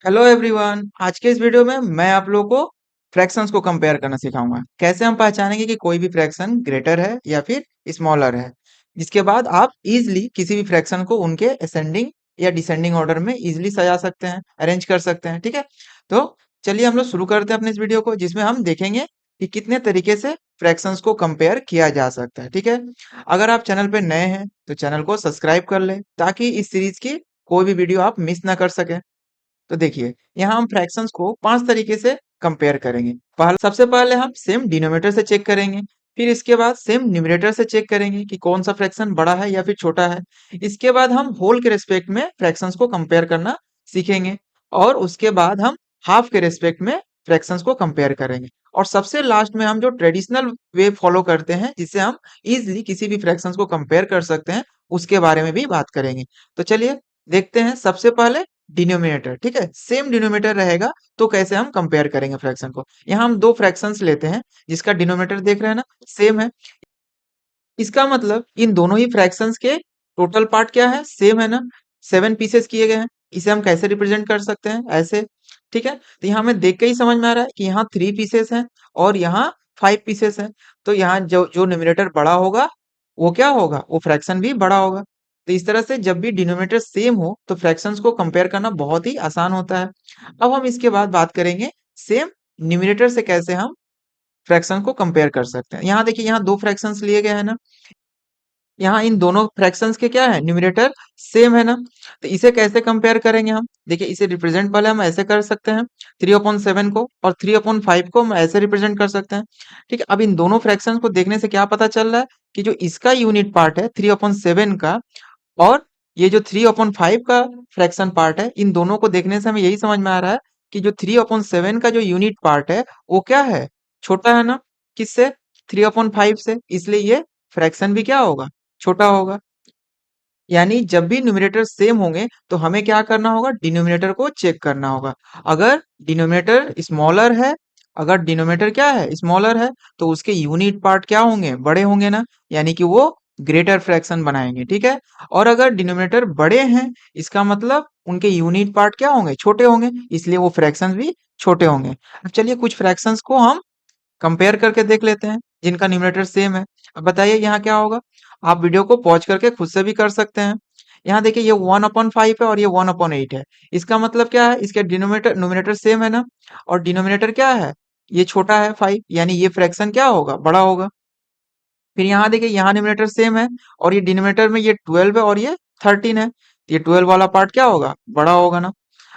Hello everyone. आज के इस वीडियो में मैं आप लोगों को फ्रैक्शंस को कंपेयर करना सिखाऊंगा। कैसे हम पहचानेंगे कि कोई भी फ्रैक्शन ग्रेटर है या फिर स्मॉलर है। जिसके बाद आप इजीली किसी भी फ्रैक्शन को उनके असेंडिंग या डिसेंडिंग ऑर्डर में इजीली सजा सकते हैं, अरेंज कर सकते हैं। ठीक है, तो चलिए हम लोग शुरू करते हैं अपने इस वीडियो को, जिसमें हम देखेंगे कि कितने तरीके से फ्रैक्शंस को कंपेयर किया जा सकता है। ठीक है, अगर आप चैनल पे नए हैं तो चैनल को सब्सक्राइब कर लें ताकि इस सीरीज की कोई भी वीडियो आप मिस ना कर सकें। तो देखिए, यहाँ हम फ्रैक्शंस को 5 तरीके से कंपेयर करेंगे। सबसे पहले हम सेम डिनोमिनेटर से चेक करेंगे। फिर इसके बाद सेम न्यूमरेटर से चेक करेंगे कि कौन सा फ्रैक्शन बड़ा है या फिर छोटा है। इसके बाद हम होल के रेस्पेक्ट में फ्रैक्शंस को कंपेयर करना सीखेंगे। और उसके बाद हम हाफ के रेस्पेक्ट में फ्रैक्शंस को कंपेयर करेंगे। और सबसे लास्ट में हम जो ट्रेडिशनल वे फॉलो करते हैं, जिससे हम इजिली किसी भी फ्रैक्शंस को कंपेयर कर सकते हैं, उसके बारे में भी बात करेंगे। तो चलिए देखते हैं। सबसे पहले डिनोमिनेटर। ठीक है, सेम डिनोमिनेटर रहेगा तो कैसे हम कंपेयर करेंगे फ्रैक्शन को। यहाँ हम दो फ्रैक्शंस लेते हैं जिसका डिनोमिनेटर देख रहे हैं ना, सेम है। इसका मतलब इन दोनों ही फ्रैक्शंस के टोटल पार्ट क्या है, सेम है ना। 7 पीसेस किए गए हैं। इसे हम कैसे रिप्रेजेंट कर सकते हैं, ऐसे। ठीक है, तो यहाँ हमें देख के ही समझ में आ रहा है कि यहाँ 3 पीसेस हैं और यहाँ 5 पीसेस हैं। तो यहाँ जो जो न्यूमरेटर बड़ा होगा वो क्या होगा, वो फ्रैक्शन भी बड़ा होगा। तो इस तरह से जब भी डिनोमिनेटर सेम हो तो फ्रैक्शंस को कंपेयर करना बहुत ही आसान होता है। अब हम इसके बाद बात करेंगे सेम न्यूमरेटर से कैसे हम फ्रैक्शन को कंपेयर कर सकते हैं। यहाँ देखिए, यहाँ दो फ्रैक्शंस लिए गए हैं ना। यहाँ इन दोनों फ्रैक्शंस के क्या है, न्यूमरेटर सेम है ना। तो इसे कैसे कंपेयर करेंगे हम, देखिए इसे रिप्रेजेंट पहले हम ऐसे कर सकते हैं। 3/7 को और 3/5 को हम ऐसे रिप्रेजेंट कर सकते हैं। ठीक है, अब इन दोनों फ्रैक्शंस को देखने से क्या पता चल रहा है कि जो इसका यूनिट पार्ट है 3/7 का, और ये जो 3/5 का फ्रैक्शन पार्ट है, इन दोनों को देखने से हमें यही समझ में आ रहा है कि जो 3/7 का जो यूनिट पार्ट है वो क्या है, छोटा है ना। किससे, 3/5 से। इसलिए ये फ्रैक्शन भी क्या होगा, छोटा होगा। यानी जब भी न्यूमरेटर सेम होंगे तो हमें क्या करना होगा, डिनोमिनेटर को चेक करना होगा। अगर डिनोमिनेटर स्मॉलर है, अगर डिनोमिनेटर क्या है, स्मॉलर है, तो उसके यूनिट पार्ट क्या होंगे, बड़े होंगे ना। यानी कि वो ग्रेटर फ्रैक्शन बनाएंगे। ठीक है, और अगर डिनोमिनेटर बड़े हैं, इसका मतलब उनके यूनिट पार्ट क्या होंगे, छोटे होंगे, इसलिए वो फ्रैक्शंस भी छोटे होंगे। अब चलिए कुछ फ्रैक्शंस को हम कंपेयर करके देख लेते हैं जिनका न्यूमरेटर सेम है। अब बताइए यहाँ क्या होगा। आप वीडियो को पॉज करके खुद से भी कर सकते हैं। यहाँ देखिए, ये 1/5 है और ये 1/8 है। इसका मतलब क्या है, इसके डिनोमिनेटर न्यूमरेटर सेम है ना, और डिनोमिनेटर क्या है, ये छोटा है 5, यानी ये फ्रैक्शन क्या होगा, बड़ा होगा। फिर यहाँ देखिए, यहाँ न्यूमरेटर सेम है और ये डिनोमिनेटर में ये 12 है और ये 13 है, तो ये 12 वाला पार्ट क्या होगा, बड़ा होगा ना।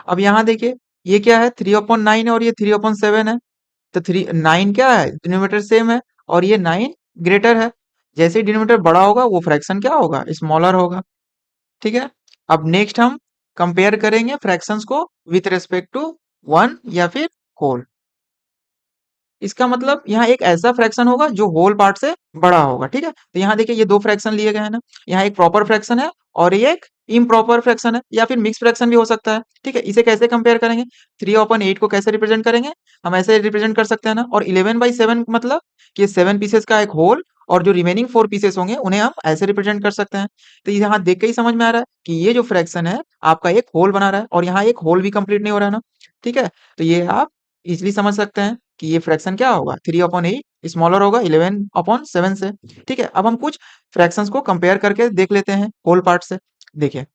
अब यहाँ देखिए, ये क्या है, 3/9 है और ये 3/7 है। तो 9 क्या है, डिनोमिनेटर सेम है और ये 9 ग्रेटर है। जैसे ही डिनोमिनेटर बड़ा होगा वो फ्रैक्शन क्या होगा, स्मॉलर होगा। ठीक है, अब नेक्स्ट हम कंपेयर करेंगे फ्रैक्शंस को विथ रिस्पेक्ट टू वन या फिर होल। इसका मतलब यहाँ एक ऐसा फ्रैक्शन होगा जो होल पार्ट से बड़ा होगा। ठीक है, तो यहाँ देखिए, ये दो फ्रैक्शन लिए गए हैं ना। यहाँ एक प्रॉपर फ्रैक्शन है और ये एक इम्प्रॉपर फ्रैक्शन है, या फिर मिक्स फ्रैक्शन भी हो सकता है। ठीक है, इसे कैसे कंपेयर करेंगे, 3/8 को कैसे रिप्रेजेंट करेंगे, हम ऐसे रिप्रेजेंट कर सकते हैं ना। और 11/7 मतलब कि 7 पीसेस का एक होल, और जो रिमेनिंग 4 पीसेस होंगे उन्हें हम ऐसे रिप्रेजेंट कर सकते हैं। तो यहाँ देख के ही समझ में आ रहा है कि ये जो फ्रैक्शन है आपका एक होल बना रहा है, और यहाँ एक होल भी कंप्लीट नहीं हो रहा है ना। ठीक है, तो ये आप इजिली समझ सकते हैं कि ये फ्रैक्शन क्या होगा, 3/8 स्मॉलर होगा 11/7 से। ठीक है, अब हम कुछ फ्रैक्शंस को कंपेयर करके देख लेते हैं होल पार्ट से। देखिए,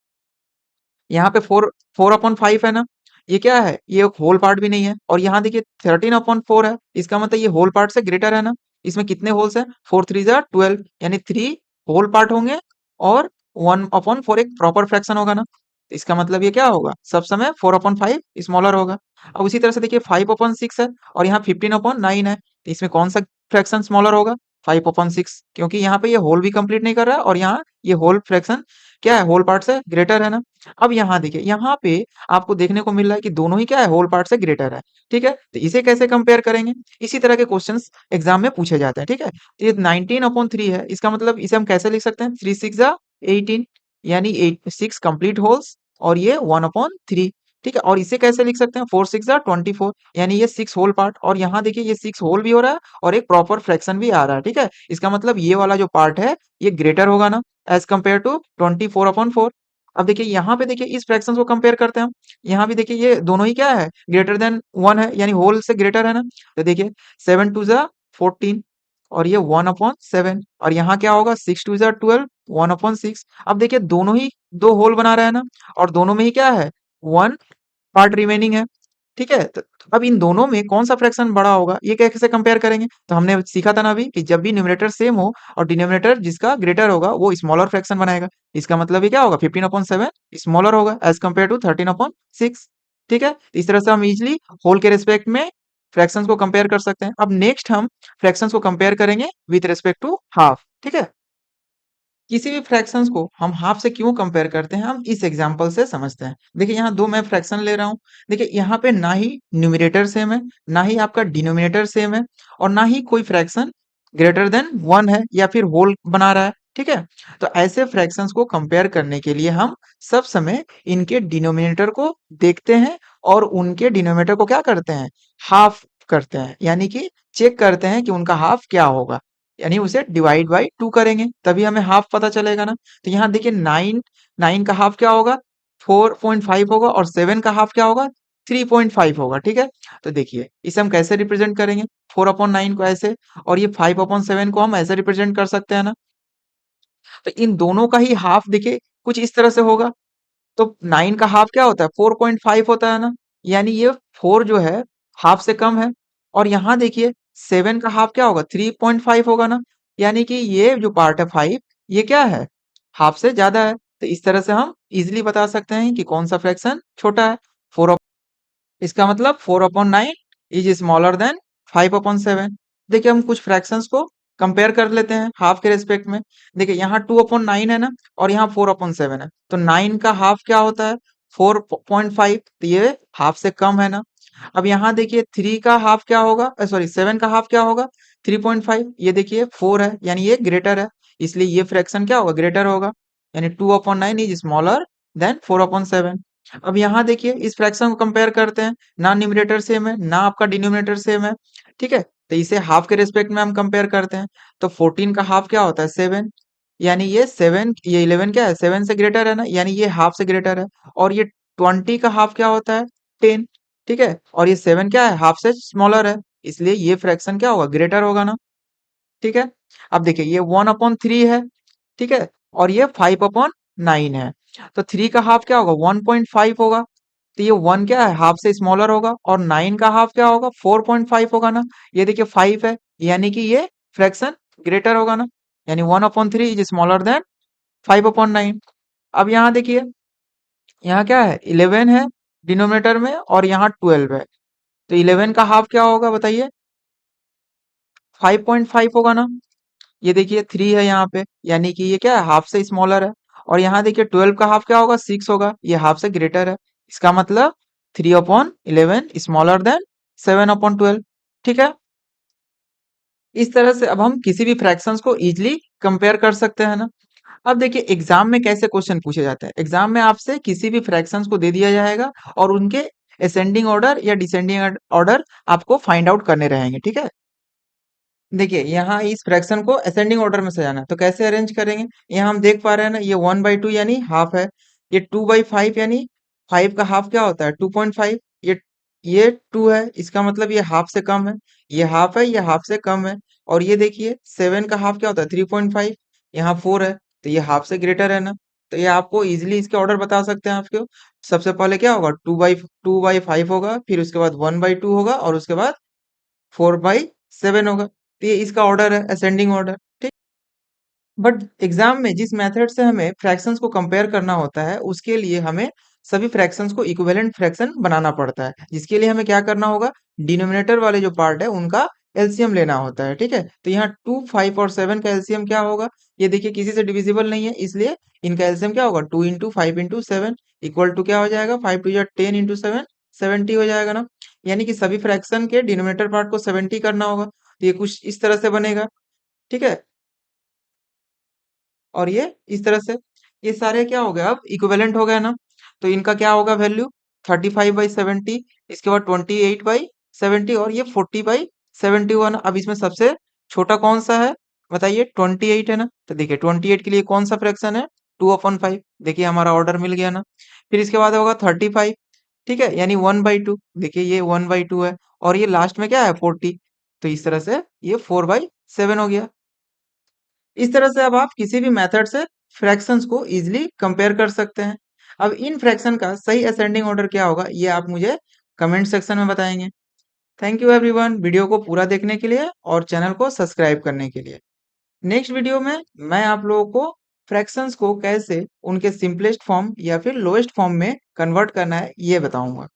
यहाँ पे 4/5 है ना, ये क्या है, ये एक होल पार्ट भी नहीं है। और यहाँ देखिए 13/4 है, इसका मतलब ये होल पार्ट से ग्रेटर है ना। इसमें कितने होल्स हैं, 4 3 12, यानी 3 होल पार्ट होंगे और 1/4 एक प्रॉपर फ्रैक्शन होगा ना। तो इसका मतलब ये क्या होगा, सब समय 4/5 स्मॉलर होगा। अब उसी तरह से देखिए 5/6 है और यहाँ 15/9 है, तो इसमें कौन सा फ्रैक्शन स्मॉलर होगा, 5/6, क्योंकि यहाँ पे ये होल भी कंप्लीट नहीं कर रहा है और यहाँ ये होल फ्रैक्शन क्या है, होल पार्ट से ग्रेटर है ना। अब यहाँ देखिए, यहाँ पे आपको देखने को मिल रहा है कि दोनों ही क्या है, होल पार्ट से ग्रेटर है। ठीक है, तो इसे कैसे कंपेयर करेंगे, इसी तरह के क्वेश्चंस एग्जाम में पूछे जाते हैं। ठीक है, तो ये 19/3 है, इसका मतलब इसे हम कैसे लिख सकते हैं, 3 6 18, यानी 6 कंप्लीट होल्स और ये 1/3। ठीक है, और इसे कैसे लिख सकते हैं, 4 6 24, यानी ये 6 होल पार्ट, और यहाँ देखिए ये 6 होल भी हो रहा है और एक प्रॉपर फ्रैक्शन भी आ रहा है। ठीक है, इसका मतलब ये वाला जो पार्ट है ये ग्रेटर होगा ना, एज कंपेयर टू 24/4। अब देखिए यहाँ पे देखिए इस फ्रैक्शन को कंपेयर करते हैं हम। यहाँ भी देखिए ये दोनों ही क्या है, ग्रेटर देन 1 है, यानी होल से ग्रेटर है ना। तो देखिए 7 टू ज़ा 14 और ये 1/7 और यहाँ क्या होगा 6 टू ज़ा 12 1/6। अब देखिए दोनों ही दो होल बना रहा है ना, और दोनों में ही क्या है, 1 पार्ट रिमेनिंग है। ठीक है, तो अब इन दोनों में कौन सा फ्रैक्शन बड़ा होगा, ये कैसे कंपेयर करेंगे। तो हमने सीखा था ना अभी कि जब भी न्यूमरेटर सेम हो और डिनोमिनेटर जिसका ग्रेटर होगा वो स्मॉलर फ्रैक्शन बनाएगा। इसका मतलब ये क्या होगा, 15/7 स्मॉलर होगा एज कम्पेयर टू 13/6। ठीक है, तो इस तरह से हम इजिली होल के रिस्पेक्ट में फ्रैक्शंस को कंपेयर कर सकते हैं। अब नेक्स्ट हम फ्रैक्शंस को कंपेयर करेंगे विथ रिस्पेक्ट टू हाफ। ठीक है, किसी भी फ्रैक्शंस को हम हाफ से क्यों कंपेयर करते हैं, हम इस एग्जांपल से समझते हैं। देखिए यहाँ दो मैं फ्रैक्शन ले रहा हूँ। देखिए यहाँ पे ना ही न्यूमरेटर सेम है, ना ही आपका डिनोमिनेटर सेम है, और ना ही कोई फ्रैक्शन ग्रेटर देन 1 है या फिर होल बना रहा है। ठीक है, तो ऐसे फ्रैक्शंस को कंपेयर करने के लिए हम सब समय इनके डिनोमिनेटर को देखते हैं और उनके डिनोमिनेटर को क्या करते हैं, हाफ करते हैं, यानी कि चेक करते हैं कि उनका हाफ क्या होगा, यानी उसे डिवाइड बाई 2 करेंगे तभी हमें हाफ पता चलेगा ना। तो यहाँ देखिए 9 9 का हाफ क्या होगा, 4.5 होगा, और 7 का हाफ क्या होगा, 3.5 होगा। ठीक है, तो देखिए इसे हम कैसे रिप्रेजेंट करेंगे, 4/9 को ऐसे, और ये 5/7 को हम ऐसे रिप्रेजेंट कर सकते हैं ना। तो इन दोनों का ही हाफ देखिए कुछ इस तरह से होगा। तो 9 का हाफ क्या होता है, 4.5 होता है ना, यानी ये 4 जो है हाफ से कम है। और यहाँ देखिए 7 का हाफ क्या होगा, 3.5 होगा ना, यानी कि ये जो पार्ट है 5, ये क्या है, हाफ से ज्यादा है। तो इस तरह से हम इजिली बता सकते हैं कि कौन सा फ्रैक्शन छोटा है। 4, इसका मतलब 4/9 इज स्मॉलर देन 5/7। देखिए हम कुछ फ्रैक्शंस को कंपेयर कर लेते हैं हाफ के रेस्पेक्ट में। देखिए यहाँ 2/9 है ना, और यहाँ 4/7 है, तो 9 का हाफ क्या होता है, 4.5, तो ये हाफ से कम है ना। अब यहाँ देखिए 3 का हाफ क्या होगा, सॉरी 7 का हाफ क्या होगा, 3.5, ये देखिए 4 है, यानी ये ग्रेटर है, इसलिए ये फ्रैक्शन क्या होगा, ग्रेटर होगा, यानी 2/9 इज स्मॉलर देन 4/7। अब यहाँ देखिए इस फ्रैक्शन को कंपेयर करते हैं, ना न्यूमरेटर सेम है ना आपका डिनोमिनेटर सेम है। ठीक है, तो इसे हाफ के रिस्पेक्ट में हम कंपेयर करते हैं। तो 14 का हाफ क्या होता है, 7, यानी ये 7, ये 11 क्या है, 7 से ग्रेटर है ना, यानी ये हाफ से ग्रेटर है। और ये 20 का हाफ क्या होता है, 10। ठीक है, और ये 7 क्या है, हाफ से स्मॉलर है, इसलिए ये फ्रैक्शन क्या होगा, ग्रेटर होगा ना। ठीक है, अब देखिए ये 1/3 है। ठीक है, और ये 5/9 है, तो 3 का हाफ क्या होगा, 1.5 होगा, तो ये 1 क्या है, हाफ से स्मॉलर होगा, और 9 का हाफ क्या होगा, 4.5 होगा ना। ये देखिए 5 है, यानी कि ये फ्रैक्शन ग्रेटर होगा ना, यानी 1/3 इज स्मॉलर देन 5/9। अब यहाँ देखिए, यहाँ क्या है, 11 है डिनोमिनेटर में, और यहाँ 12 है, तो 11 का हाफ क्या होगा बताइए, 5.5 होगा ना। ये देखिए 3 है यहाँ पे, यानी कि ये क्या है, हाफ से स्मॉलर है। और यहाँ देखिए 12 का हाफ क्या होगा, 6 होगा, ये हाफ से ग्रेटर है। इसका मतलब 3/11 स्मॉलर देन 7/12। ठीक है, इस तरह से अब हम किसी भी फ्रैक्शंस को इजीली कंपेयर कर सकते हैं ना। अब देखिए एग्जाम में कैसे क्वेश्चन पूछे जाते हैं, एग्जाम में आपसे किसी भी फ्रैक्शंस को दे दिया जाएगा और उनके असेंडिंग ऑर्डर या डिसेंडिंग ऑर्डर आपको फाइंड आउट करने रहेंगे। ठीक है, देखिए यहाँ इस फ्रैक्शन को असेंडिंग ऑर्डर में सजाना है, तो कैसे अरेंज करेंगे। यहाँ हम देख पा रहे हैं ना, ये 1/2 यानी हाफ है, ये 2/5 यानी 5 का हाफ क्या होता है, 2.5, ये 2 है, इसका मतलब ये हाफ से कम है, ये हाफ है, ये हाफ से कम है। और ये देखिए 7 का हाफ क्या होता है, 3.5, यहाँ 4 है, तो ये हाफ से ग्रेटर है ना। तो ये आपको इजिली इसके ऑर्डर बता सकते हैं आपको। सबसे पहले क्या होगा, 2/5 होगा, फिर उसके बाद 1/2 होगा, और उसके बाद 4/7 होगा। तो ये इसका ऑर्डर है, असेंडिंग ऑर्डर। ठीक, बट एग्जाम में जिस मेथड से हमें फ्रैक्शंस को कंपेयर करना होता है, उसके लिए हमें सभी फ्रैक्शंस को इक्विवेलेंट फ्रैक्शन बनाना पड़ता है, जिसके लिए हमें क्या करना होगा, डिनोमिनेटर वाले जो पार्ट है उनका एलसीएम लेना होता है। ठीक है, तो यहाँ 2, 5 और 7 का एलसीएम क्या होगा, ये देखिए किसी से डिविजिबल नहीं है, इसलिए इनका एलसीएम क्या होगा, 2 × 5 × 7 इक्वल टू क्या हो जाएगा, 5 × 2 = 10 × 7 70 हो जाएगा ना। यानी कि सभी फ्रैक्शन के डिनोमिनेटर पार्ट को 70 करना होगा, तो ये कुछ इस तरह से बनेगा। ठीक है, और ये इस तरह से, ये सारे क्या हो गए, अब इक्विवेलेंट हो गए ना। तो इनका क्या होगा वैल्यू, 35/70, इसके बाद 28/70, और ये 40/70 हुआ ना। अब इसमें सबसे छोटा कौन सा है बताइए, 28 है ना। तो देखिए 28 के लिए कौन सा फ्रैक्शन है, 2/5। देखिए हमारा ऑर्डर मिल गया ना। फिर इसके बाद होगा 35, ठीक है, यानी 1/2। देखिए ये 1/2 है और ये लास्ट में क्या है 40। तो इस तरह से ये 4/7 हो गया। इस तरह से अब आप किसी भी मेथड से फ्रैक्शंस को इजीली कंपेयर कर सकते हैं। अब इन फ्रैक्शन का सही असेंडिंग ऑर्डर क्या होगा ये आप मुझे कमेंट सेक्शन में बताएंगे। थैंक यू एवरीवन वीडियो को पूरा देखने के लिए और चैनल को सब्सक्राइब करने के लिए। नेक्स्ट वीडियो में मैं आप लोगों को फ्रैक्शंस को कैसे उनके सिंपलेस्ट फॉर्म या फिर लोएस्ट फॉर्म में कन्वर्ट करना है ये बताऊंगा।